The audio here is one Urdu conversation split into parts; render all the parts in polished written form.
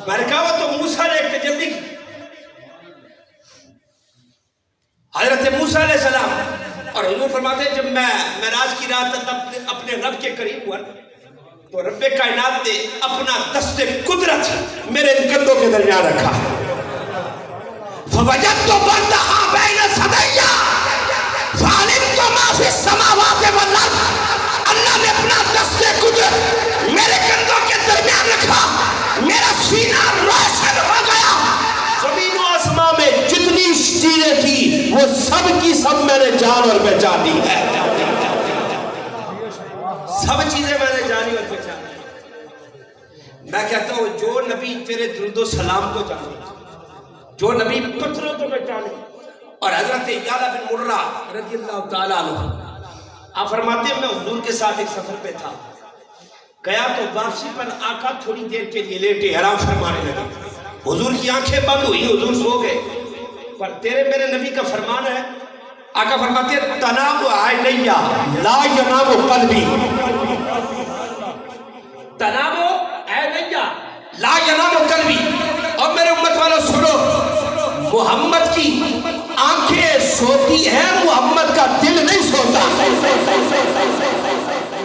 میں نے کہا وہ تو موسیٰ نے ایک تجلی کی. حضرت موسیٰ علیہ السلام اور حضور فرماتے ہیں جب میں معراج کی رات اپنے رب کے قریب ہوا تو رب کائنات نے اپنا دست قدرت میرے کندھوں کے درمیان رکھا. فوجدت بردہا بین صدیا فعلمت ما فی السماوات والارض. اللہ نے اپنا دست قدرت میرے کندھوں کے درمیان رکھا. میرا سینہ روشن ہو گیا. زمین و آسمان میں جتنی چیزیں تھی وہ سب کی سب میں نے جان اور پہچان دی ہے. سب چیزیں میں نے جانی اور پہچانی. میں کہتا ہوں جو نبی تیرے درود و سلام کو جانے, جو نبی پتھروں کو پہچانے. اور حضرت یعلا بن مرہ رضی اللہ تعالیٰ عنہ آپ فرماتے ہیں میں حضور کے ساتھ ایک سفر پہ تھا. گیا تو واپسی پر آقا تھوڑی دیر کے لیے لیٹے حرام فرمانے لگے. حضور کی آنکھیں بند ہوئی, حضور سو گئے. پر تیرے میرے نبی کا فرمان ہے, آقا فرماتے ہیں تنام عینیا لا ینام قلبی. تنام عینیا لا ینام قلبی. اور میرے امت والوں سنو, محمد کی آنکھیں سوتی ہیں, محمد کا دل نہیں سوتا.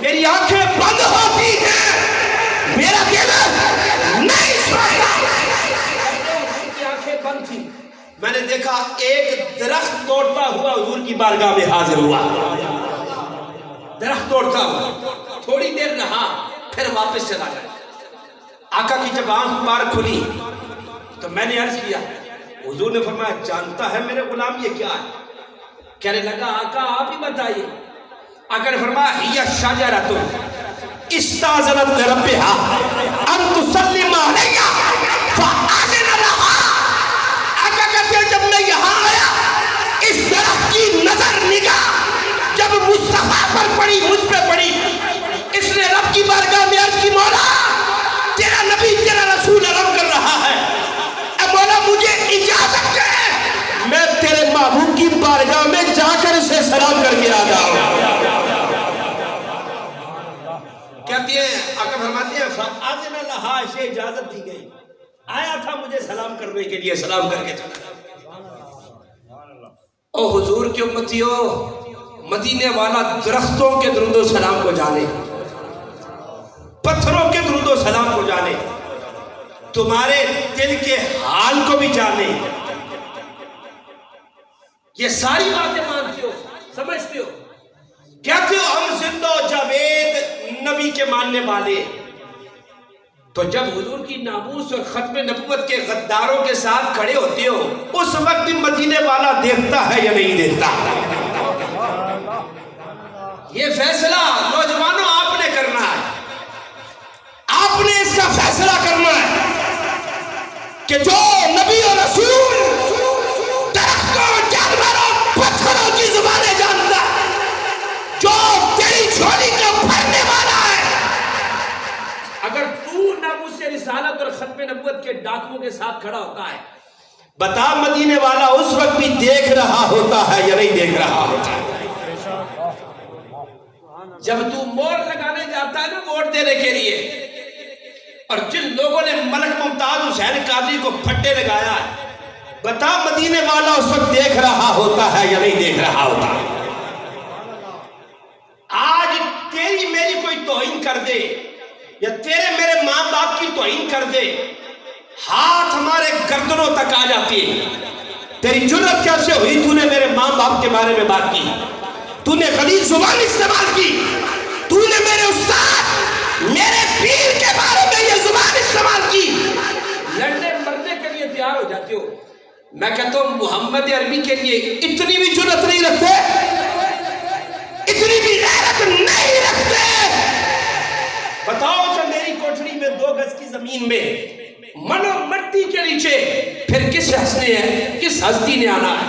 میری آنکھیں بند ہوتی ہیں, میرا دل نہیں سوتا. کی آنکھیں بند تھی. میں نے دیکھا ایک درخت توڑتا ہوا حضور کی بارگاہ میں حاضر ہوا. درخت توڑتا ہوا تھوڑی دیر رہا پھر واپس چلا گیا. آقا کی جب آنکھ مبارک کھلی تو میں نے عرض کیا, حضور نے فرمایا جانتا ہے میرے غلام یہ کیا ہے؟ کہنے لگا آقا آپ ہی بتائیے. آقا نے فرمایا ہی شجرۃ استاذنت لربها ان تسلم علیہ فاذن لها. آقا کہتے ہیں جب میں یہاں آیا اس درخت کی نظر نگاہ جب مصطفیٰ پر پڑی, مجھ پہ پڑی, اس نے رب کی بارگاہ میں عرض کی مولا تیرا نبی تیرا رسول عرب کر رہا ہے, اے مولا مجھے اجازت دے میں تیرے محبوب کی بارگاہ میں جا کر اسے سلام کر کے آ جاؤں. کہتی ہیں آقا فرماتے ہیں فَأَذِنَ لَهَا, اسے اجازت دی گئی, آیا تھا مجھے سلام کرنے کے لیے, سلام کر کے چلا. او حضور کی امتیوں, مدینے والا درختوں کے درود و سلام کو جانے, پتھروں کے درود و سلام کو جانے, تمہارے دل کے حال کو بھی جانے. یہ ساری باتیں مانتے ہو, سمجھتے ہو, کہتے ہو ہم زندہ و جاوید نبی کے ماننے والے. تو جب حضور کی ناموس اور ختم نبوت کے غداروں کے ساتھ کھڑے ہوتے ہو اس وقت بھی مدینے والا دیکھتا ہے یا نہیں دیکھتا؟ یہ فیصلہ نوجوانوں آپ نے کرنا ہے, آپ نے اس کا فیصلہ کرنا ہے کہ جو نبی اور رسول درختوں, جانوروں, پتھروں کی زبانیں جانتا ہے, جو تیری جھولی کو بھرنے والا ہے, اگر تو ناموس رسالت اور ختم نبوت کے ڈاکوؤں کے ساتھ کھڑا ہوتا ہے, بتا مدینے والا اس وقت بھی دیکھ رہا ہوتا ہے یا نہیں دیکھ رہا ہوتا ہے؟ جب تو موڑ لگانے جاتا ہے نا ووٹ دینے کے لیے, اور جن لوگوں نے ملک ممتاز حسین قاضی کو پھٹے لگایا ہے, بتا مدینے والا اس وقت دیکھ رہا ہوتا ہے یا نہیں دیکھ رہا ہوتا ہے؟ آج تیری میری کوئی توہین کر دے یا تیرے میرے ماں باپ کی توہین کر دے, ہاتھ ہمارے گردنوں تک آ جاتی ہے. تیری جرت کیسے ہوئی تو نے میرے ماں باپ کے بارے میں بات کی, تو نے غلیظ زبان استعمال کی, تو نے میرے استاد میرے پیر کے بارے میں یہ زبان استعمال کی. لڑنے مرنے کے لیے تیار ہو جاتے ہو. میں کہتا ہوں محمد عربی کے لیے اتنی بھی جرت نہیں رکھتے, اتنی بھی غیرت نہیں رکھتے. بتاؤ جو میری کوٹھڑی میں 2 گز کی زمین میں منو مٹی کے نیچے پھر کس ہنسنے ہیں, کس ہستی نے آنا ہے؟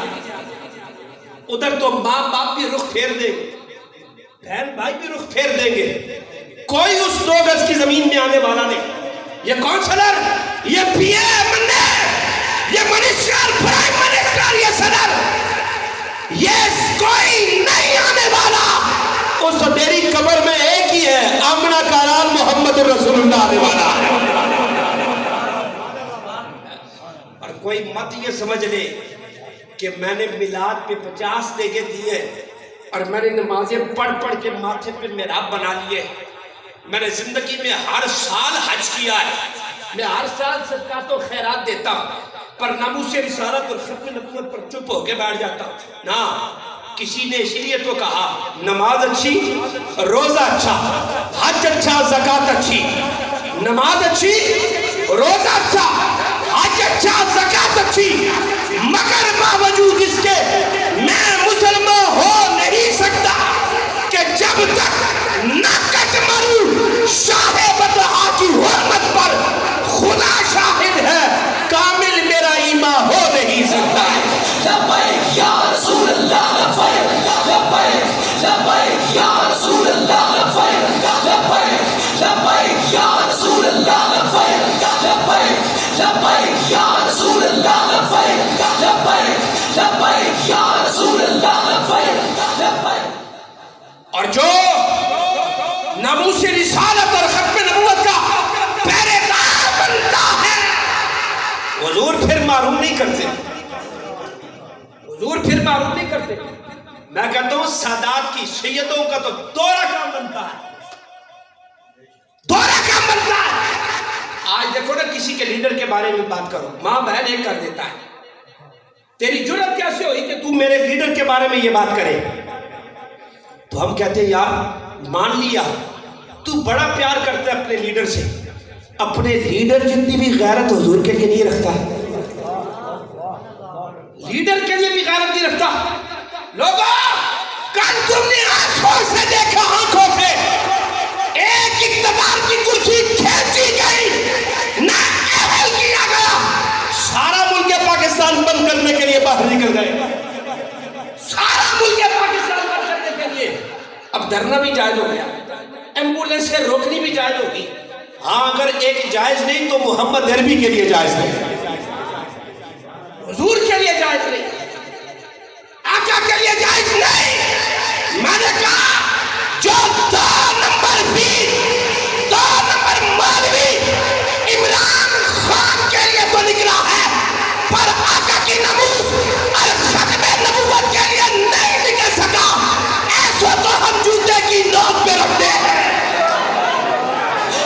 ادھر تو ماں باپ بھی رخ پھیر دیں گے, بہن بھائی بھی رخ پھیر دیں گے, کوئی اس 2 گز کی زمین میں آنے والا نہیں. یہ کونسلر, یہ پی ایم نے, یہ منسٹر, پرائم منسٹر, یہ صدر, یہ کوئی نہیں آنے والا. اس میری قبر میں ایک ہی ہے, آمنہ کا نام محمد رسول اللہ آنے والا ہے. بھائی مت یہ سمجھ لے کہ میں نے میلاد پہ 50 دیگے دیے اور میں نے نمازیں پڑھ پڑھ کے ماتھے پہ محراب بنا لیے. میں نے زندگی میں ہر سال حج کیا ہے, میں ہر سال صدقات و خیرات دیتا ہوں, پر ناموس رسالت اور ختم نبوت پر چپ ہو کے بیٹھ جاتا ہوں نا. کسی نے اس لیے تو کہا نماز اچھی, روزہ اچھا, حج اچھا, زکات اچھی. نماز اچھی, روزہ اچھا, حج اچھا, زکات اچھی, مگر باوجود اس کے میں مسلمان ہو نہیں سکتا کہ جب تک نہ کٹ مروں شاہ بدہا کی حرمت پر. خدا شاہد ہے کامل میرا ایمان ہو نہیں سکتا. لبیک یا رسول اللہ, لبیک لبیک لبیک یا رسول اللہ, لبیک لبیک لبیک یا رسول اللہ, لبیک لبیک لبیک یا رسول اللہ, لبیک لبیک لبیک یا رسول اللہ, لبیک لبیک. اور جو ناموس رسالت اور ختم نبوت کا پہرے دار بنتا ہے, حضور پھر معروف نہیں کرتے, حضور پھر معروف نہیں کرتے. میں کہتا ہوں سادات کی سیدوں کا تو دورہ کام بنتا ہے, دورہ کام بنتا ہے. آج دیکھو نا کسی کے لیڈر کے بارے میں بات کرو, ماں بہن ایک کر دیتا ہے. تیری جرت کیسے ہوئی کہ تو میرے لیڈر کے بارے میں یہ بات کرے؟ تو ہم کہتے ہیں یار مان لیا تو بڑا پیار کرتا ہے اپنے لیڈر سے, اپنے لیڈر جتنی بھی غیرت حضور کے لیے نہیں رکھتا, لیڈر کے لیے بھی غیرت نہیں رکھتا. لوگوں کل تم نے آنکھوں سے دیکھا, آنکھوں سے ایک اقتدار کی کرسی کھینچی گئی, نہ اہل کیا گیا, سارا ملک پاکستان بند کرنے کے لیے باہر نکل گئے, سارا ملک پاکستان بند کرنے کے لیے. اب دھرنا بھی جائز ہو گیا, ایمبولینس سے روکنی بھی جائز ہوگی. ہاں اگر ایک جائز نہیں تو محمد عربی کے لیے جائز نہیں, حضور کے لیے جائز نہیں, آقا کے لیے جائز نہیں. میں نے کہا جو 2 نمبر بھی 2 نمبر مولوی عمران خان کے لیے تو نکلا ہے, پر آقا کی ناموس اور ختم نبوت کے لیے نہیں نکل سکا. ایسا تو ہم جوتے کی نوک پہ رکھ دیں.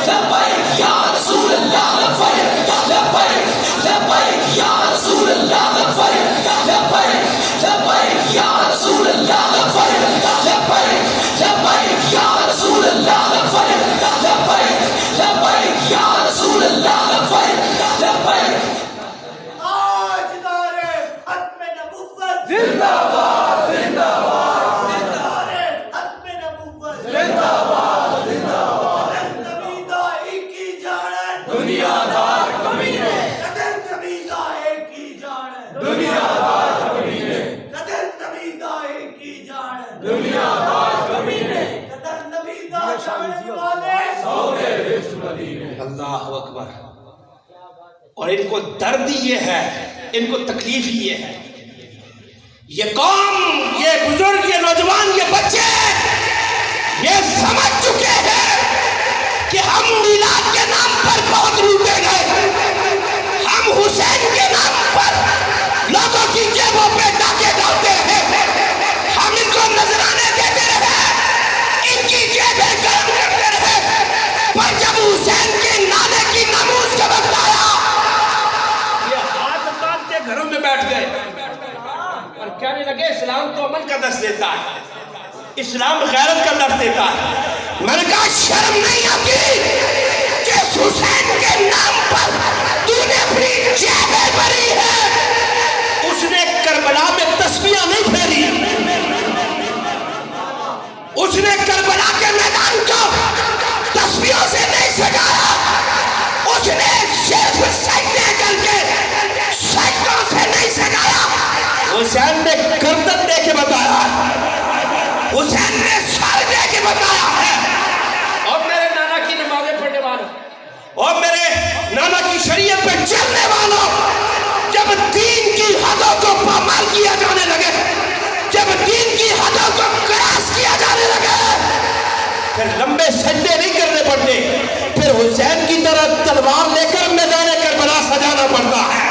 لبیک یا رسول اللہ, لبیک لبیک لبیک یا رسول اللہ, لبیک لبیک لبیک یا رسول اللہ, لبیک لبیک لبیک یا رسول اللہ, لبیک لبیک لبیک یا رسول اللہ, لبیک لبیک. آج نعرے ختم نبوت زندہ باد, زندہ باد, نعرے ختم نبوت زندہ باد, زندہ باد. نبی دائی کی جان دنیا دار کمینے, قدر نبی دائی کی جان دنیا دار کمینے, قدر نبی دائی کی جان دنیا دار کمینے, قدر نبی دائی جان والے سونے وچ مدینے. اللہ اکبر. اور ان کو درد یہ ہے, ان کو تکلیف یہ ہے, یہ قوم, یہ بزرگ, یہ نوجوان, یہ بچے یہ سمجھ چکے ہیں کہ ہم میلاد کے نام پر بہت لوٹے گئے, ہم حسین کے نام پر لوگوں کی جیبوں پہ ڈاکے ڈالتے ہیں, ہم ان کو نذرانے دیتے رہے, ان کی جیبیں گرم کرتے رہے, پر جب حسین کے نانے کی ناموس کا وقت آیا یہ ہاتھ باندھ کے گھروں میں بیٹھ گئے اور کہنے لگے اسلام تو امن کا درس دیتا ہے, اسلام غیرت کا درس دیتا ہے. میں نے کہا شرم نہیں آتی کہ حسین کے نام پر تو نے اپنی جیبیں بھری ہے. اس نے کربلا میں تسبیحاں نہیں پھیری, اس نے کربلا کے میدان کو تسبیحوں سے نہیں سجایا, اس نے صرف سجدے کر کے سجدوں سے نہیں سجایا. حسین نے گردن دے کے بتایا, حسین نے سر دے کے بتایا ہے. اور میرے نانا کی نمازیں پڑھنے والوں, اور میرے نانا کی شریعت پہ چلنے والوں, جب دین کی حدوں کو پامال کیا جانے لگے, جب دین کی حدوں کو کراس کیا جانے لگے, پھر لمبے سجدے نہیں کرنے پڑتے, پھر حسین کی طرح تلوار لے کر میدان کربلا سجانا پڑتا ہے.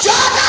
14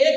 1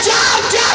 4-4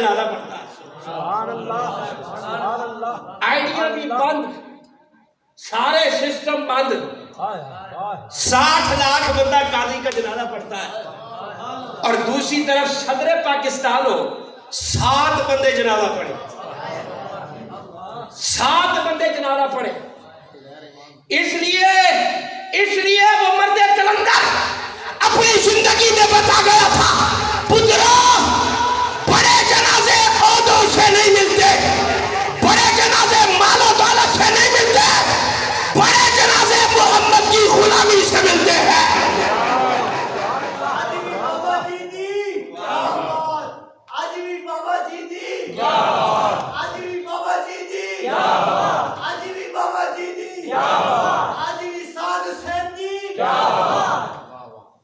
جنازہ پڑھتا ہے. آئیڈیا بھی بند, سارے سسٹم بند. 60 لاکھ بندہ قاضی کا جنازہ پڑھتا ہے, اور دوسری طرف صدر پاکستان ہو 7 بندے جنازہ پڑھے, 7 بندے جنازہ پڑھے. اس لیے وہ مرد کلندر اپنی زندگی میں بتا گیا تھا, پترا بڑے جنازے عہدوں سے نہیں ملتے, بڑے جنازے مال و دولت سے نہیں ملتے, بڑے جنازے محمد کی غلامی سے ملتے ہیں.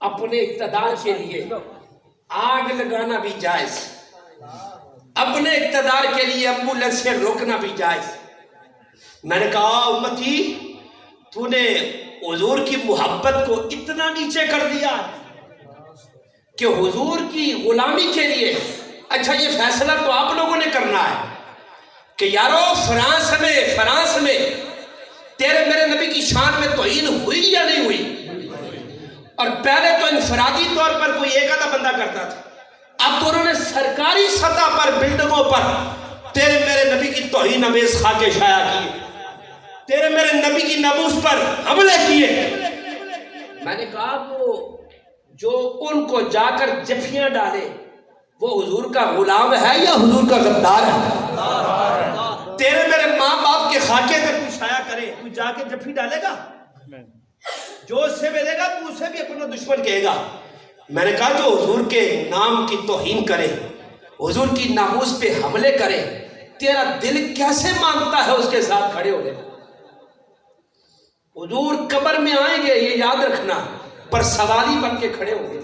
اپنے اقتدار کے لیے آگ لگانا بھی جائز, اپنے اقتدار کے لیے ایمبولینس سے روکنا بھی جائز. میں نے کہا امتی تو نے حضور کی محبت کو اتنا نیچے کر دیا کہ حضور کی غلامی کے لیے, اچھا یہ فیصلہ تو آپ لوگوں نے کرنا ہے کہ یارو فرانس میں تیرے میرے نبی کی شان میں توہین ہوئی یا نہیں ہوئی. اور پہلے تو انفرادی طور پر کوئی ایک آدھا بندہ کرتا تھا, اب تو انہوں نے سرکاری سطح پر بلڈنگوں پر تیرے میرے نبی کی توہین آمیز خاکے شائع کیے, تیرے میرے نبی کی ناموس پر حملے کیے. میں نے کہا وہ جو ان کو جا کر جفیاں ڈالے وہ حضور کا غلام ہے یا حضور کا غدار ہے؟ تیرے میرے ماں باپ کے خاکے پہ تو شائع کرے, تو جا کے جفی ڈالے گا؟ جو اس سے ملے گا تو اسے بھی اپنا دشمن کہے گا. میں نے کہا جو حضور کے نام کی توہین کرے, حضور کی ناموس پہ حملے کرے, تیرا دل کیسے مانتا ہے اس کے ساتھ کھڑے ہونے کا؟ حضور قبر میں آئیں گے یہ یاد رکھنا, پر سوالی بن کے کھڑے ہوں گے,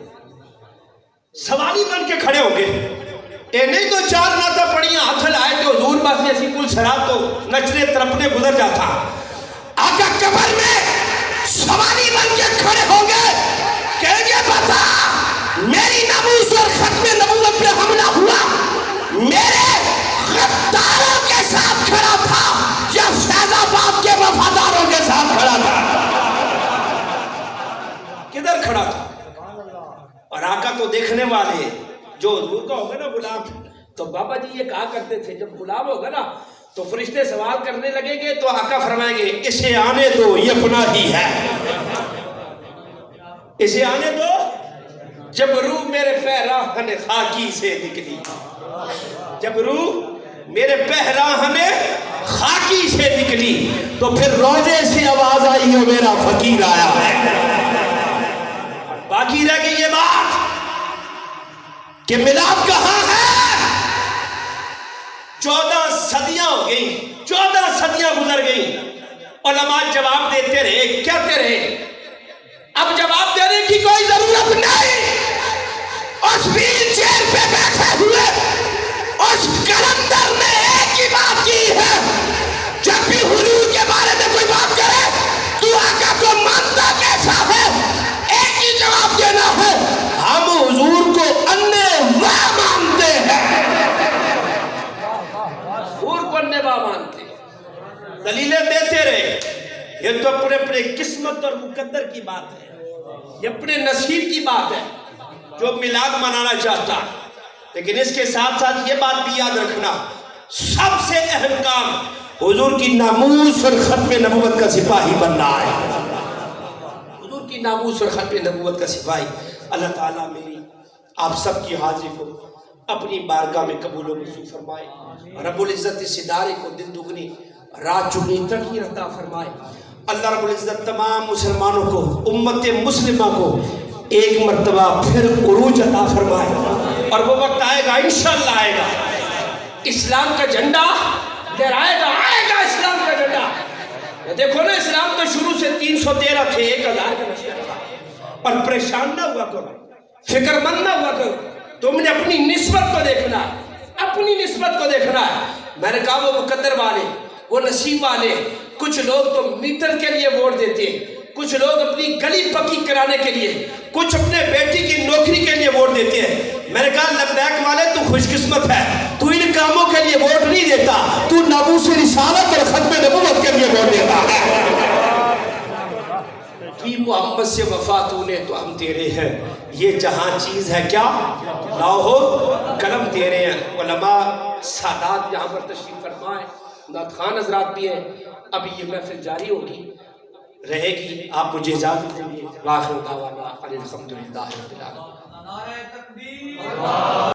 سوالی بن کے کھڑے ہوں گے. اے نہیں تو 4 نعتیں پڑھیاں ہاتھ لائے تو حضور بس ایسی کل سرات تو نچنے ترپنے گزر جاتا. آقا قبر میں سوالی بن کے کھڑے ہوں گے, کہیں گے بتا میری ناموس اور ختم نبوت پہ حملہ ہوا, میرے غداروں کے ساتھ کھڑا تھا یا فیض آباد کے وفاداروں کے ساتھ کھڑا تھا؟ کدھر کھڑا تھا؟ اور آقا تو دیکھنے والے, جو حضور کا ہوگا نا غلام, تو بابا جی یہ کہا کرتے تھے جب غلام ہوگا نا تو فرشتے سوال کرنے لگیں گے تو آقا فرمائیں گے اسے آنے دو یہ اپنا ہی ہے, اسے آنے دو. جب روح میرے پیراہن خاکی سے نکلی, جب روح میرے پیراہن خاکی سے نکلی تو پھر روزے سے آواز آئی ہو میرا فقیر آیا ہے. باقی رہ گئی یہ بات کہ میلاد کہاں ہے. 14 صدیاں ہو گئی, 14 صدیاں گزر گئی, علماء جواب دیتے رہے, کہتے رہے. اب جواب دینے کی کوئی ضرورت نہیں. اس ویل چیئر پہ بیٹھے ہوئے اس کلندر نے ایک ہی بات کی ہے, جب بھی حضور کے بارے میں کوئی بات کرے تو آقا کو مانتا کیسا ہے, ایک ہی جواب دینا ہے, ہم حضور کو انے واہ مانتے ہیں. حضور کو انے واہ مانتے ہیں. دلیلیں دیتے رہے. یہ تو اپنے اپنے قسمت اور مقدر کی بات ہے, یہ اپنے نصیب کی بات ہے جو میلاد منانا چاہتا ہے. لیکن اس کے ساتھ ساتھ یہ بات بھی یاد رکھنا, سب سے اہم کام حضور کی ناموس اور ختم نبوت کا سپاہی بننا ہے. حضور کی ناموس اور ختم نبوت کا سپاہی. اللہ تعالیٰ میری آپ سب کی حاضری کو اپنی بارگاہ میں قبول و منظور فرمائے. رب العزت اس ادارے کو دن دگنی رات چگنی ترقی عطا فرمائے. اللہ رب العزت تمام مسلمانوں کو, امت مسلمہ کو ایک مرتبہ پھر عروج عطا فرمائے. اور وہ وقت آئے گا, انشاءاللہ آئے گا, اسلام کا جھنڈا لہرائے گا, آئے گا اسلام کا جھنڈا. دیکھو نا اسلام تو شروع سے 313 تھے, 1000 کا نشتہ تھا. اور پریشان نہ ہوا کرو, فکر مند نہ ہوا کرو. تم نے اپنی نسبت کو دیکھنا ہے, اپنی نسبت کو دیکھنا ہے. میں نے کہا وہ مقدر والے, وہ نصیب والے, کچھ لوگ تو میٹر کے لیے ووٹ دیتے ہیں, کچھ لوگ اپنی گلی پکی کرانے کے لیے, کچھ اپنے بیٹی کی نوکری کے لیے ووٹ دیتے ہیں. میں نے کہا لبیک والے تو خوش قسمت ہے, تو اماموں کے لیے ووٹ نہیں دیتا، تو ناموس رسالت اور ختم نبوت کے لیے ووٹ دیتا ہے۔ کی محمد سے وفا تو نے تو ہم تیرے ہیں، یہ جہاں چیز ہے کیا لاہو قلم تیرے ہیں۔ علماء سادات یہاں پر تشریف فرمائیں، نعت خوان حضرات بھی ہیں، اب یہ محفل جاری ہوگی رہے گی، آپ مجھے اجازت دیں۔ وآخر دعوانا الحمدللہ رب العالمین۔ نعرہ تکبیر